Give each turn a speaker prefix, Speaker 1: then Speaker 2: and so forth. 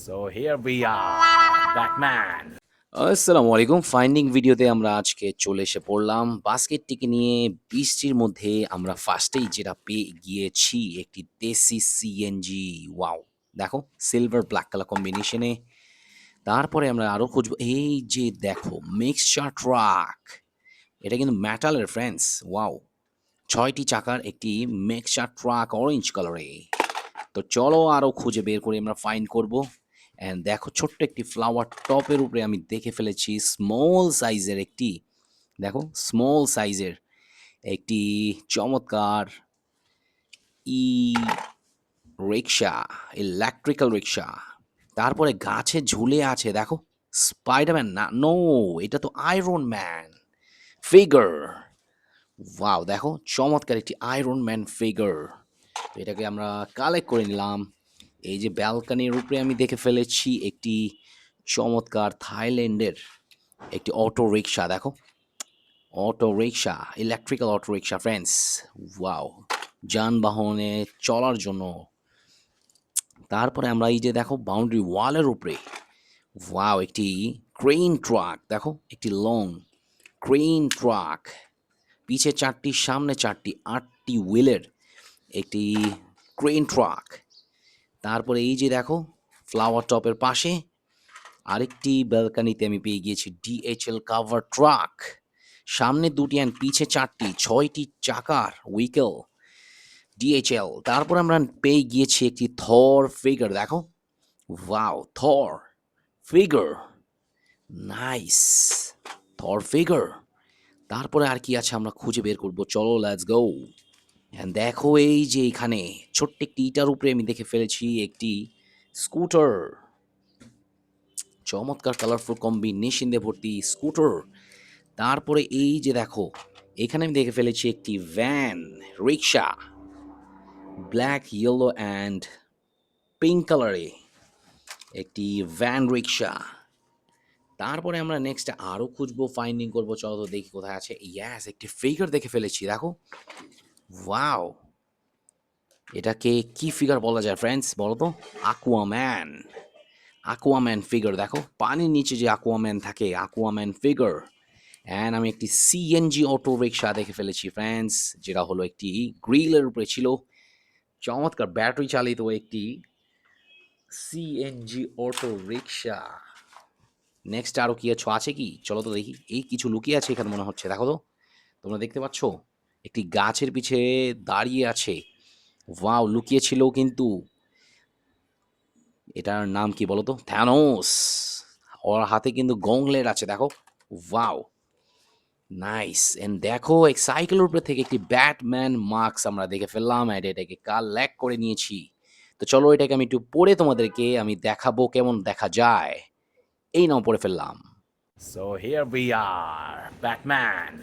Speaker 1: So here we are, Batman.
Speaker 2: আসসালামু আলাইকুম। Finding ভিডিওতে আমরা আজকে চলে এসে পড়লাম বাস্কেটটিকে নিয়ে। বৃষ্টির মধ্যে আমরা ফার্স্টেই যেটা পেয়ে গিয়েছি একটি দেশি সিএনজি। ওয়াও! দেখো সিলভার ব্ল্যাক কালার কম্বিনেশনে। তারপরে আমরা আরো খুঁজবো, এই যে দেখো মিক্সচার ট্রাক। এটা কিন্তু মেটালের ফ্রেন্ডস। ওয়াও! ৬ টি চাকার একটি মিক্সচার ট্রাক অরেঞ্জ কালারে। তো চলো আরো খুঁজে বের করে আমরা ফাইন্ড করব। অ্যান্ড দেখো ছোট্ট একটি ফ্লাওয়ার টপের উপরে আমি দেখে ফেলেছি স্মল সাইজের একটি, দেখো স্মল সাইজের একটি চমৎকার ই রিক্সা, ইলেকট্রিক্যাল রিক্সা। তারপরে গাছে ঝুলে আছে দেখো স্পাইডারম্যান, না নো, এটা তো আয়রন ম্যান ফিগার। ওয়াও! দেখো চমৎকার একটি আয়রন ম্যান ফিগার। এটাকে আমরা কালেক্ট করে নিলাম। এই যে ব্যালকনির উপরে আমি দেখে ফেলেছি একটি চমৎকার থাইল্যান্ডের একটি অটো রিক্সা। দেখো auto rickshaw, electrical auto rickshaw friends. Wow! যানবাহনে চলার জন্য। তারপরে আমরা এই যে দেখো বাউন্ডারি ওয়ালের উপরে ওয়াও একটি ক্রেন ট্রাক। দেখো একটি লং ক্রেন ট্রাক, পিছে ৪টি সামনে ৪টি ৮টি হুইলের একটি ক্রেন ট্রাক। তারপরে এই যে দেখো ফ্লাওয়ার টপের পাশে আরেকটি ব্যালকানিতে আমি পেয়ে গিয়েছি ডিএইচএল কাভার ট্রাক। সামনে ২টি অ্যান্ড পিছে ৪টি ৬টি চাকার উইকেল ডিএইচএল। তারপর আমরা পেয়ে গিয়েছি একটি থর ফিগার। দেখো ওয়াও! থর ফিগার, নাইস থর ফিগার। তারপরে আর কি আছে আমরা খুঁজে বের করব, চলো লেটস গো। অ্যান্ড দেখো এই যে এখানে ছোট্ট একটি ইটার উপরে আমি দেখে ফেলেছি একটি স্কুটার। চমৎকার কালারফুল কম্বিনেশন দিয়ে ভর্তি স্কুটার। তারপরে এই যে দেখো এখানে আমি দেখে ফেলেছি একটি van rickshaw, black yellow and pink কালারে একটি ভ্যান রিক্সা। তারপরে আমরা নেক্সট আরও খুঁজবো, ফাইন্ডিং করবো, চলো তো দেখি কোথায় আছে। ইয়াস, একটি ফিগার দেখে ফেলেছি দেখো। ওয়াও! এটাকে কি ফিগার বলা যায় ফ্রেন্ডস বলো তো? আকুয়াম্যান। আকুয়াম্যান ফিগার দেখো, পানির নিচে যে আকুয়াম্যান থাকে, আকুয়াম্যান ফিগার। অ্যান্ড আমি একটি সিএনজি অটো রিক্সা দেখে ফেলেছি ফ্রেন্ডস, যেটা হলো একটি গ্রিলের উপরে ছিল। চমৎকার ব্যাটারি চালিত একটি সিএনজি অটো রিক্সা। নেক্সট আরও কি আছে কি, চলো তো দেখি। এই কিছু লুকিয়ে আছে এখানে মনে হচ্ছে, দেখো তো তোমরা দেখতে পাচ্ছ একটি গাছের পিছে দাঁড়িয়ে আছে। ওয়াও! লুকিয়েছিল কিন্তু। এটার নাম কি বলো তো? থ্যানোস। ওর হাতে কিন্তু গংলেট আছে দেখো। ওয়াও! নাইস। এন্ড দেখো এক সাইকেলের উপরে থেকে একটি ব্যাটম্যান মাস্ক আমরা দেখে ফেললাম, অ্যান্ড এটাকে কালেক্ট করে নিয়েছি। তো চলো এটাকে আমি একটু পরে তোমাদেরকে আমি দেখাবো কেমন দেখা যায়। এই নাও পরে ফেললাম।
Speaker 1: So here we are, Batman.